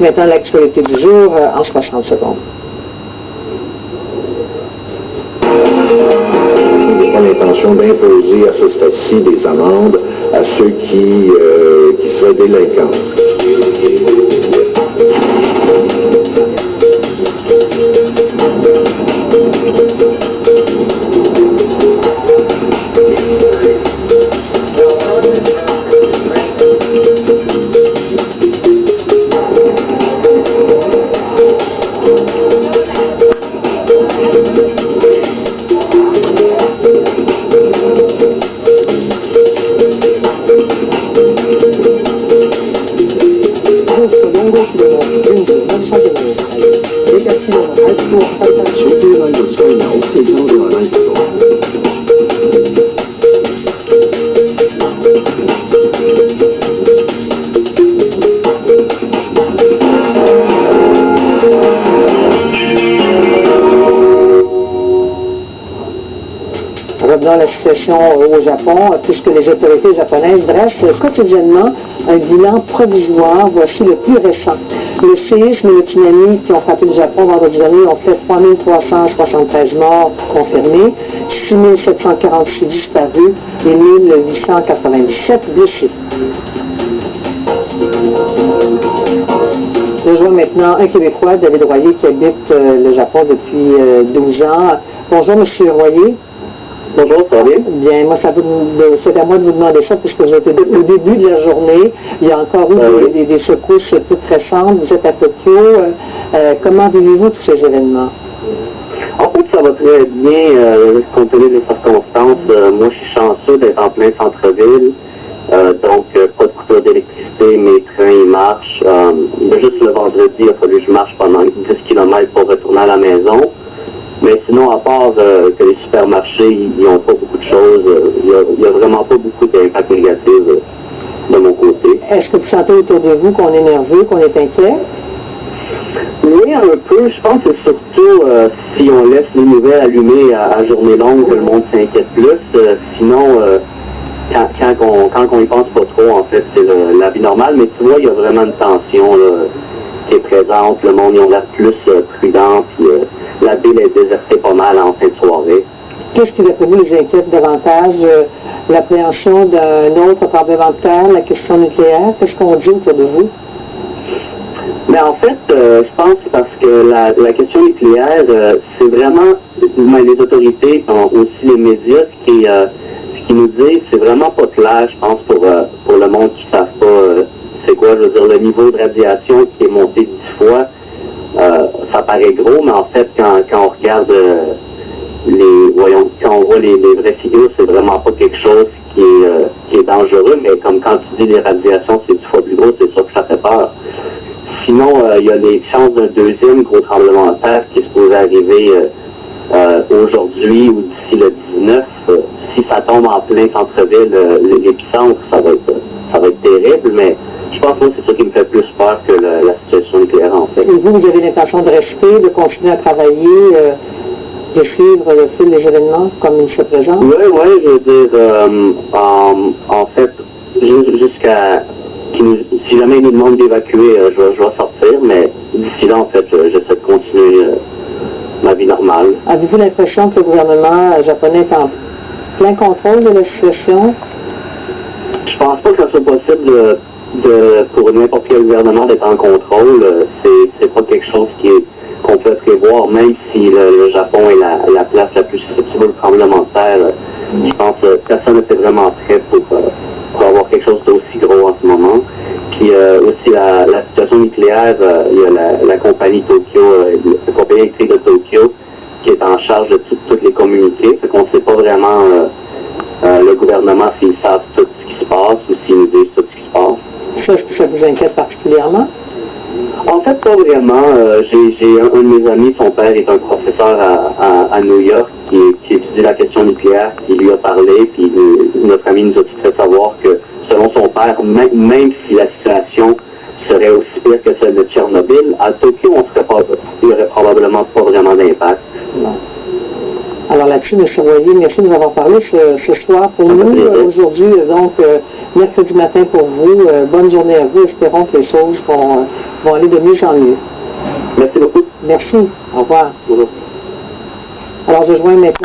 Maintenant, l'actualité du jour en 60 secondes. Il n'est pas l'intention d'imposer à ce stade-ci des amendes à ceux qui seraient délinquants. Revenons à la situation au Japon, puisque les autorités japonaises dressent quotidiennement un bilan provisoire. Voici le plus récent. Le séisme et le tsunami qui ont frappé le Japon vendredi dernier ont fait 3373 morts confirmés, 6746 disparus et 1897 blessés. Je rejoins maintenant un Québécois, David Royer, qui habite le Japon depuis 12 ans. Bonjour, M. Royer. Bonjour, ça va bien? Bien, moi, c'est à moi de vous demander ça, puisque j'étais au début de la journée. Il y a encore eu des secousses toutes récentes. Vous êtes à Tokyo. Comment vivez-vous tous ces événements? En fait, ça va très bien, compte tenu des circonstances. Moi, je suis chanceux d'être en plein centre-ville. Donc, pas de coupure d'électricité, mes trains, ils marchent. Juste le vendredi, il a fallu que je marche pendant 10 km pour retourner à la maison. Mais sinon, à part que les supermarchés, ils n'ont pas beaucoup de choses, il n'y a vraiment pas beaucoup d'impact négatif de mon côté. Est-ce que vous sentez autour de vous qu'on est nerveux, qu'on est inquiet? Oui, un peu. Je pense que c'est surtout si on laisse les nouvelles allumées à journée longue que le monde s'inquiète plus. Sinon, quand on y pense pas trop, en fait, c'est la vie normale. Mais tu vois, il y a vraiment une tension là, qui est présente. Le monde, ils ont l'air plus prudent. Puis, la ville est désertée pas mal en fin de soirée. Qu'est-ce qui, d'après vous, les inquiète davantage? L'appréhension d'un autre tremblement de terre, la question nucléaire? Qu'est-ce qu'on dit autour de vous? Mais en fait, je pense parce que la question nucléaire, c'est vraiment, les autorités, aussi les médias, ce qu'ils nous disent, c'est vraiment pas clair, je pense, pour le monde qui ne savent pas c'est quoi, je veux dire, le niveau de radiation qui est monté 10 fois. Ça paraît gros, mais en fait, quand on regarde quand on voit les vraies figures, c'est vraiment pas quelque chose qui est dangereux, mais comme quand tu dis les radiations, c'est 10 fois plus gros, c'est sûr que ça fait peur. Sinon, il y a les chances d'un deuxième gros tremblement de terre qui est supposé arriver aujourd'hui ou d'ici le 19. Si ça tombe en plein centre-ville, l'épicentre, ça va être terrible, mais je pense que c'est ça qui me fait plus peur que la situation nucléaire, en fait. Et vous avez l'intention de rester, de continuer à travailler, de suivre le fil des événements comme il se présente? Oui, je veux dire, en fait, jusqu'à... Si jamais il nous demande d'évacuer, je vais sortir, mais d'ici là, en fait, j'essaie de continuer ma vie normale. Avez-vous l'impression que le gouvernement japonais est en plein contrôle de la situation? Je pense pas que ça soit possible pour n'importe quel gouvernement d'être en contrôle. C'est pas quelque chose qu'on peut prévoir, même si le Japon est la place la plus susceptible au tremblement de terre. Je pense que personne n'était vraiment prêt pour avoir quelque chose d'aussi gros en ce moment. Puis aussi la situation nucléaire, il y a la compagnie Tokyo, la compagnie électrique de Tokyo, qui est en charge de toutes les communiqués. Fait qu'on ne sait pas vraiment le gouvernement s'ils savent tout ce qui se passe ou s'ils nous disent tout ce qui se passe. Ça vous inquiète particulièrement? En fait, pas vraiment. J'ai un de mes amis, son père est un professeur à New York qui étudie la question nucléaire, qui lui a parlé, puis notre ami nous a tout fait savoir que selon son père, même si la situation serait aussi pire que celle de Tchernobyl, à Tokyo, il n'y aurait probablement pas vraiment d'impact. Alors là-dessus, M. Royer, merci de nous avoir parlé ce soir. Pour nous, aujourd'hui, donc, mercredi matin pour vous. Bonne journée à vous. Espérons que les choses vont aller de mieux en mieux. Merci beaucoup. Merci. Au revoir. Bonjour. Alors, je joins maintenant